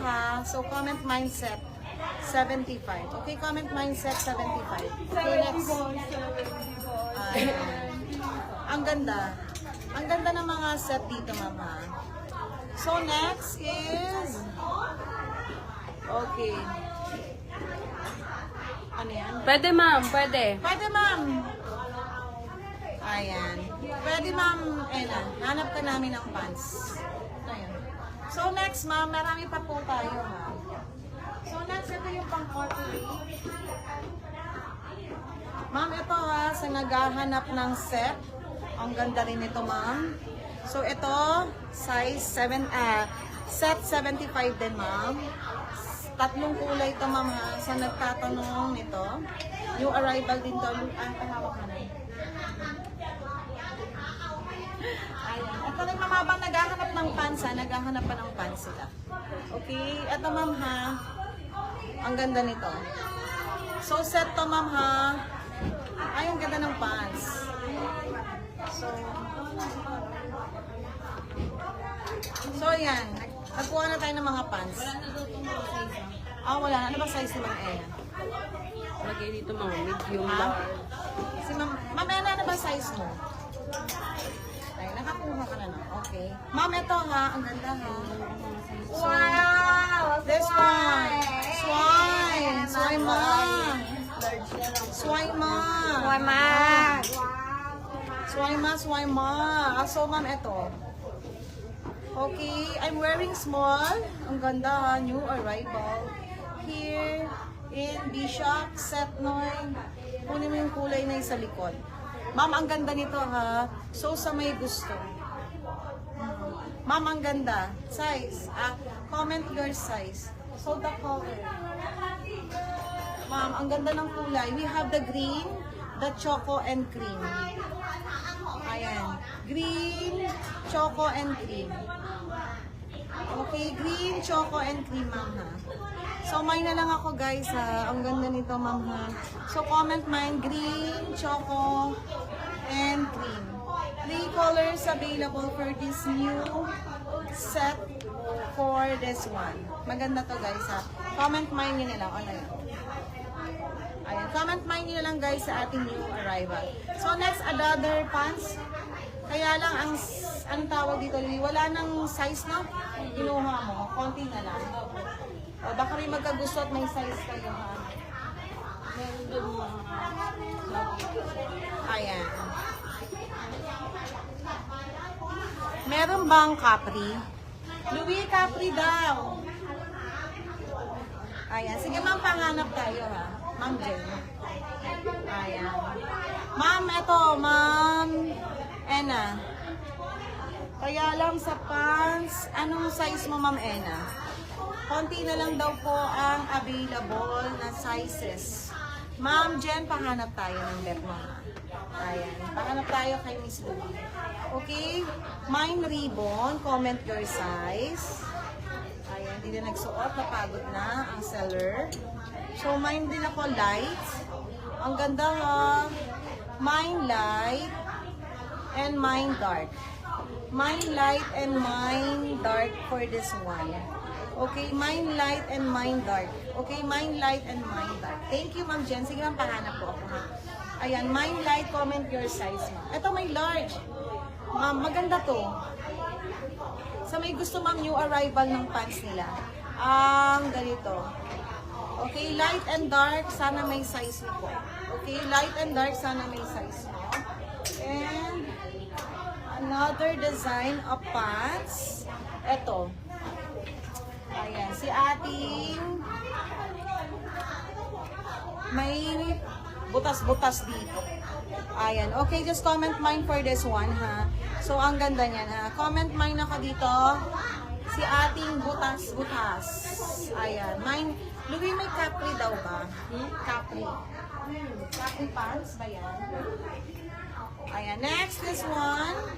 ha. So, comment mindset 75. Okay, comment mindset 75. Okay, next. Ayan. Ang ganda. Ang ganda ng mga set dito, ma'am, ha. So, next is... Okay. Ano yan? Pwede, ma'am. Pwede. Pwede, ma'am. Ayan. Pwede, ma'am. Ena, hanap ka namin ng pants. Ayan. So, next, ma'am, marami pa po tayo, ma'am. So, next, ito yung pang-corporate. Ma'am, ito ha, sa naghahanap ng set. Ang ganda rin ito, ma'am. So, ito, size 7, set 75 din, ma'am. Tatlong kulay ito, ma'am, ha, sa nagtatanong nito. New arrival din to. Kahawak ka na. Ayan. Ito rin, ma'am, habang naghahanap ng pants, ha, naghahanap pa ng pants sila. Okay? Ito, ma'am, ha. Ang ganda nito. So, set to, ma'am, ha. Ay, ang ganda ng pants. So, yan. Nagkuha na tayo ng mga pants. Wala na. Ano ba size ni Ma'am Ena? Lagay dito, ma'am. Medium Ha? large. Si Ma'am Ena, ano ba size mo? Ay, nakakuha ka na na. Okay. Ma'am, ito ha. Ang ganda ha. So, this one. Swine. Swine ma. Swine ma. Swine ma. So, ma'am, ito. Okay, I'm wearing small. Ang ganda ha, new arrival. Here in Bishop, Set Noy. Kunin mo yung kulay na yung sa likod. Ma'am, ang ganda nito ha. So, sa may gusto. Ma'am, ang ganda. Size. Comment your size. So, the color. Ma'am, ang ganda ng kulay. We have the green, the choco, and cream. Ayan. Green, choco, and cream. Okay, green, choco, and cream, ma'am, ha. So, mine na lang ako, guys, ha. Ang ganda nito, ma'am, ha. So, comment mine, green, choco, and cream. 3 colors available for this new set for this one. Maganda to, guys, ha. Comment mine nyo nila. Ano yun? Ayan. Comment mine nyo lang, guys, sa ating new arrival. So, next, another pants. Kaya lang, anong tawag dito, Lily? Wala nang size, no? Kinuha mo. Konti na lang. O, baka rin magkagusto at may size kayo, ha? Ayan. Meron bang Capri? Louis, Capri daw. Ayan. Sige, ma'am, panghanap tayo, ha? Ma'am Jen. Ayan. Ma'am, eto, ma'am Ena. Kaya lang sa pants, anong size mo, ma'am Ena? Konti na lang daw po ang available na sizes. Ma'am Jen, pahanap tayo ng bet mo, ha? Ayan. Pahanap tayo kay Miss Louie. Okay? Mine ribbon, comment your size. Ayan, hindi na nagsuot, napagod na ang seller. So, mine din ako light. Ang ganda ha. Mine light and mine dark. Mine light and mine dark for this one. Okay, mine light and mine dark. Okay, mine light and mine dark. Thank you, Ma'am Jen. Sige, ma'am, pahanap po ako, ha. Ayan, mine light, comment your size, ma'am. Ito, may large. Ma'am, maganda to. Sa may gusto, ma'am, new arrival ng pants nila. Ganito. Okay, light and dark, sana may size mo po. Okay, light and dark, sana may size mo. And another design of pants. Ito. Ayan, si ating may butas-butas dito. Ayan, okay, just comment mine for this one, ha. So, ang ganda niyan, ha. Comment mine ako dito. Si ating butas-butas. Ayan, mine. Louie, may Capri daw ba? Capri. Capri pants ba yan? Ayan, next, this one.